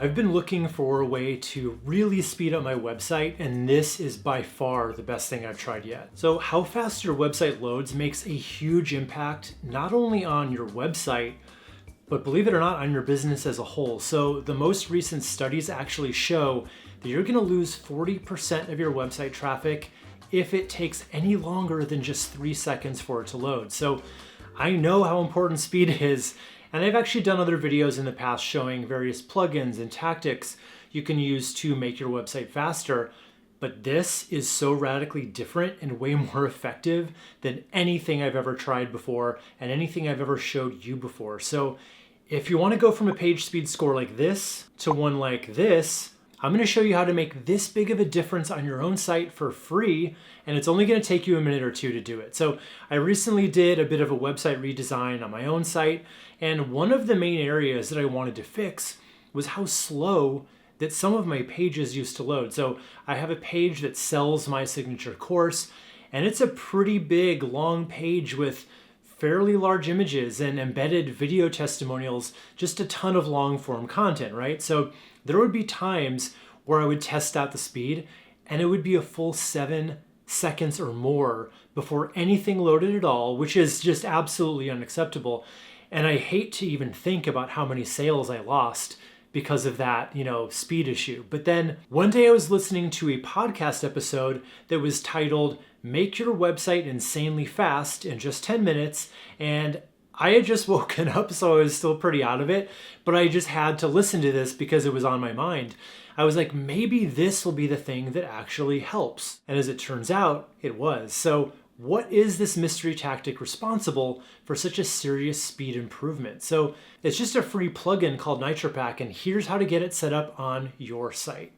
I've been looking for a way to really speed up my website, and this is by far the best thing I've tried yet. So how fast your website loads makes a huge impact, not only on your website, but believe it or not, on your business as a whole. So the most recent studies actually show that you're gonna lose 40% of your website traffic if it takes any longer than just 3 seconds for it to load. So I know how important speed is, and I've actually done other videos in the past showing various plugins and tactics you can use to make your website faster. But this is so radically different and way more effective than anything I've ever tried before and anything I've ever showed you before. So if you want to go from a page speed score like this to one like this, I'm going to show you how to make this big of a difference on your own site for free, and it's only going to take you a minute or two to do it. So I recently did a bit of a website redesign on my own site, and one of the main areas that I wanted to fix was how slow that some of my pages used to load. So I have a page that sells my signature course, and it's a pretty big, long page with fairly large images and embedded video testimonials, just a ton of long form content, right? So there would be times where I would test out the speed and it would be a full 7 seconds or more before anything loaded at all, which is just absolutely unacceptable. And I hate to even think about how many sales I lost because of that, speed issue. But then one day I was listening to a podcast episode that was titled "Make Your Website Insanely Fast in Just 10 Minutes." And I had just woken up, so I was still pretty out of it, but I just had to listen to this because it was on my mind. I was like, maybe this will be the thing that actually helps. And as it turns out, it was. So what is this mystery tactic responsible for such a serious speed improvement? So it's just a free plugin called Nitro Pack, and here's how to get it set up on your site.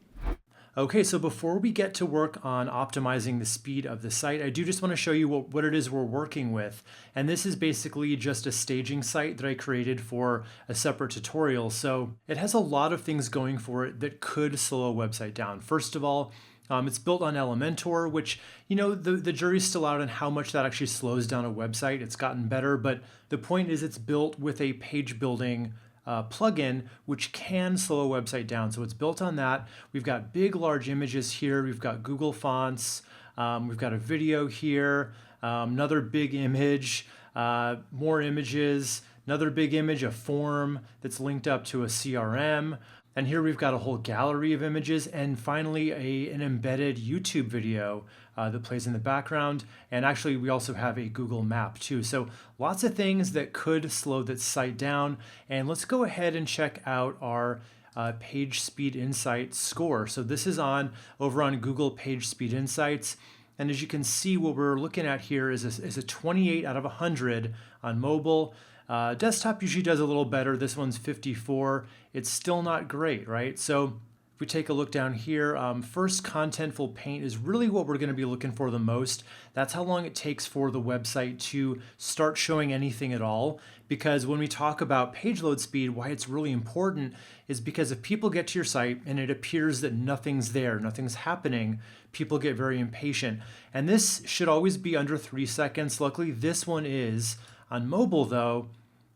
Okay, so before we get to work on optimizing the speed of the site, I do just want to show you what it is we're working with. And this is basically just a staging site that I created for a separate tutorial. So it has a lot of things going for it that could slow a website down. First of all, it's built on Elementor, which, the jury's still out on how much that actually slows down a website. It's gotten better, but the point is it's built with a page building plugin, which can slow a website down. So it's built on that. We've got big, large images here. We've got Google Fonts. We've got a video here, another big image, more images, another big image, a form that's linked up to a CRM. And here we've got a whole gallery of images, and finally an embedded YouTube video that plays in the background. And actually we also have a Google map too. So lots of things that could slow that site down. And let's go ahead and check out our Page Speed Insights score. So this is over on Google Page Speed Insights. And as you can see, what we're looking at here is a 28 out of 100 on mobile. Desktop usually does a little better. This one's 54. It's still not great, right? So if we take a look down here, first contentful paint is really what we're going to be looking for the most. That's how long it takes for the website to start showing anything at all. Because when we talk about page load speed, why it's really important is because if people get to your site and it appears that nothing's there, nothing's happening, people get very impatient. And this should always be under 3 seconds. Luckily, this one is. On mobile though,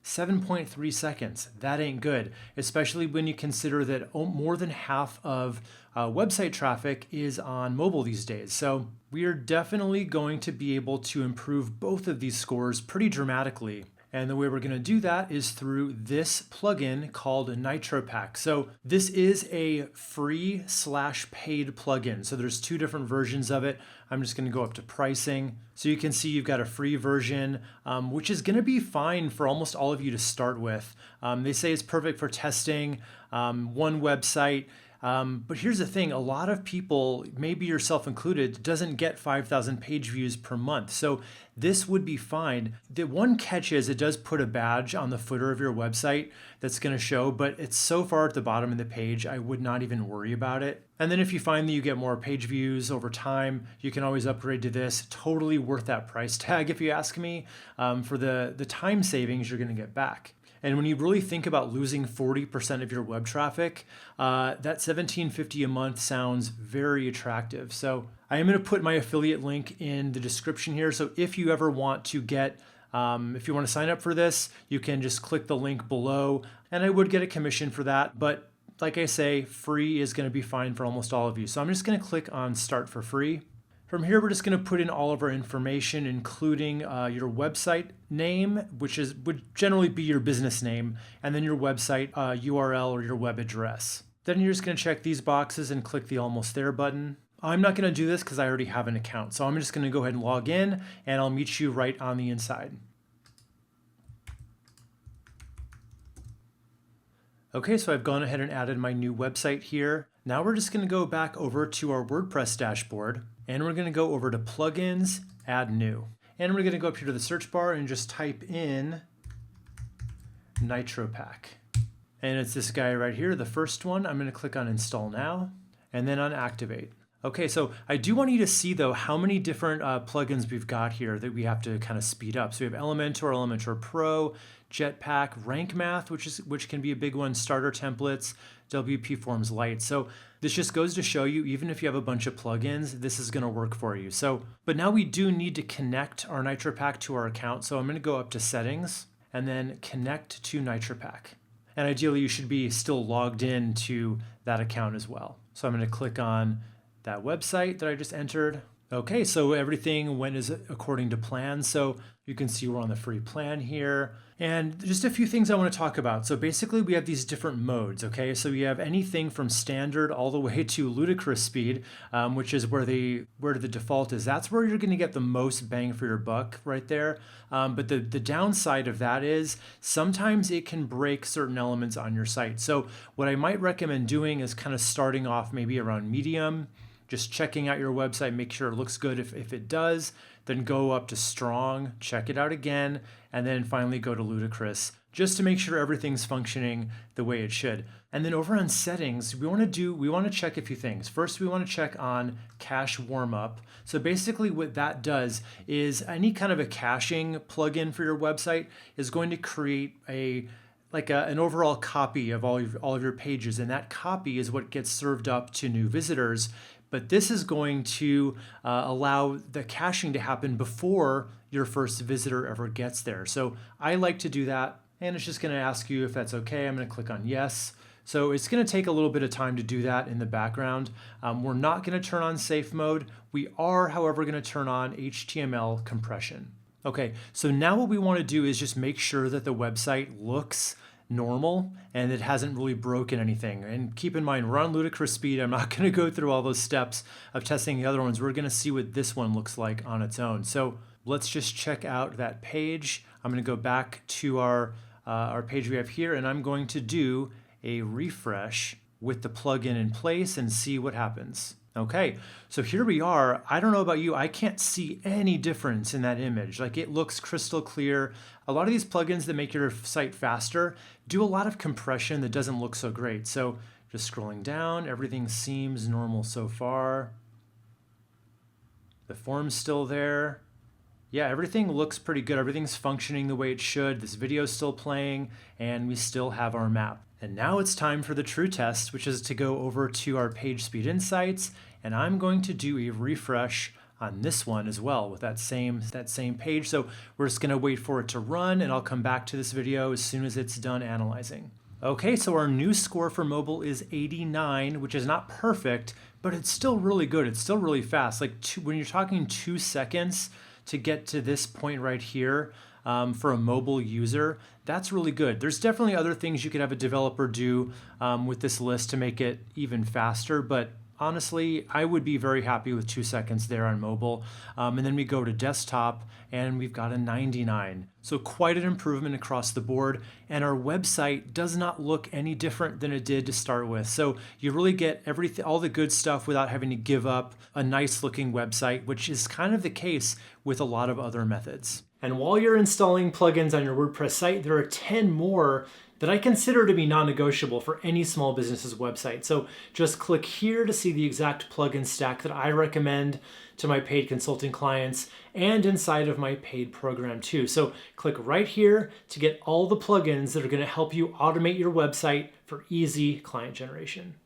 7.3 seconds. That ain't good, especially when you consider that more than half of website traffic is on mobile these days. So we are definitely going to be able to improve both of these scores pretty dramatically. And the way we're going to do that is through this plugin called Nitro Pack. So this is a free/paid plugin. So there's 2 different versions of it. I'm just going to go up to pricing. So you can see you've got a free version, which is going to be fine for almost all of you to start with. They say it's perfect for testing one website. But here's the thing, a lot of people, maybe yourself included, doesn't get 5,000 page views per month. So this would be fine. The one catch is it does put a badge on the footer of your website that's going to show, but it's so far at the bottom of the page, I would not even worry about it. And then if you find that you get more page views over time, you can always upgrade to this. Totally worth that price tag, if you ask me, for the time savings you're going to get back. And when you really think about losing 40% of your web traffic, that $17.50 a month sounds very attractive. So I am going to put my affiliate link in the description here. So if you ever want to get, if you want to sign up for this, you can just click the link below, and I would get a commission for that. But like I say, free is going to be fine for almost all of you. So I'm just going to click on Start for Free. From here, we're just going to put in all of our information, including your website name, which would generally be your business name, and then your website URL or your web address. Then you're just going to check these boxes and click the Almost There button. I'm not going to do this because I already have an account. So I'm just going to go ahead and log in, and I'll meet you right on the inside. Okay, so I've gone ahead and added my new website here. Now we're just going to go back over to our WordPress dashboard, and we're going to go over to Plugins, Add New. And we're going to go up here to the search bar and just type in Nitro Pack. And it's this guy right here, the first one. I'm going to click on Install Now, and then on Activate. Okay, so I do want you to see though how many different plugins we've got here that we have to kind of speed up. So we have Elementor, Elementor Pro, Jetpack, Rank Math, which can be a big one, Starter Templates, WP Forms Lite. So this just goes to show you, even if you have a bunch of plugins, this is going to work for you. So, but now we do need to connect our Nitro Pack to our account. So I'm going to go up to Settings and then Connect to Nitro Pack. And ideally, you should be still logged in to that account as well. So I'm going to click on that website that I just entered. Okay, so everything went as according to plan. So you can see we're on the free plan here. And just a few things I want to talk about. So basically we have these different modes, okay? So we have anything from standard all the way to ludicrous speed, which is where the default is. That's where you're going to get the most bang for your buck right there. But the downside of that is sometimes it can break certain elements on your site. So what I might recommend doing is kind of starting off maybe around medium, just checking out your website, make sure it looks good if it does, then go up to strong, check it out again, and then finally go to ludicrous, just to make sure everything's functioning the way it should. And then over on settings, we want to check a few things. First, we want to check on cache warmup. So basically what that does is any kind of a caching plugin for your website is going to create an overall copy of all of your pages, and that copy is what gets served up to new visitors. But this is going to allow the caching to happen before your first visitor ever gets there. So I like to do that, and it's just going to ask you if that's okay. I'm going to click on yes. So it's going to take a little bit of time to do that in the background. We're not going to turn on safe mode. We are, however, going to turn on HTML compression. Okay, so now what we want to do is just make sure that the website looks normal and it hasn't really broken anything. And keep in mind, we're on ludicrous speed. I'm not going to go through all those steps of testing the other ones. We're going to see what this one looks like on its own. So let's just check out that page. I'm going to go back to our page we have here, and I'm going to do a refresh with the plugin in place and see what happens. Okay, so here we are. I don't know about you, I can't see any difference in that image. Like, it looks crystal clear. A lot of these plugins that make your site faster do a lot of compression that doesn't look so great. So just scrolling down, everything seems normal so far. The form's still there. Yeah, everything looks pretty good. Everything's functioning the way it should. This video's still playing, and we still have our map. And now it's time for the true test, which is to go over to our page speed insights, and I'm going to do a refresh on this one as well with that same page. So we're just going to wait for it to run, and I'll come back to this video as soon as it's done analyzing. Okay, so our new score for mobile is 89, which is not perfect, but it's still really good. It's still really fast. Like when you're talking 2 seconds to get to this point right here, for a mobile user, that's really good. There's definitely other things you could have a developer do with this list to make it even faster, but honestly, I would be very happy with 2 seconds there on mobile. And then we go to desktop, and we've got a 99. So quite an improvement across the board, and our website does not look any different than it did to start with. So you really get everything, all the good stuff without having to give up a nice looking website, which is kind of the case with a lot of other methods. And while you're installing plugins on your WordPress site, there are 10 more that I consider to be non-negotiable for any small business's website. So just click here to see the exact plugin stack that I recommend to my paid consulting clients and inside of my paid program too. So click right here to get all the plugins that are going to help you automate your website for easy client generation.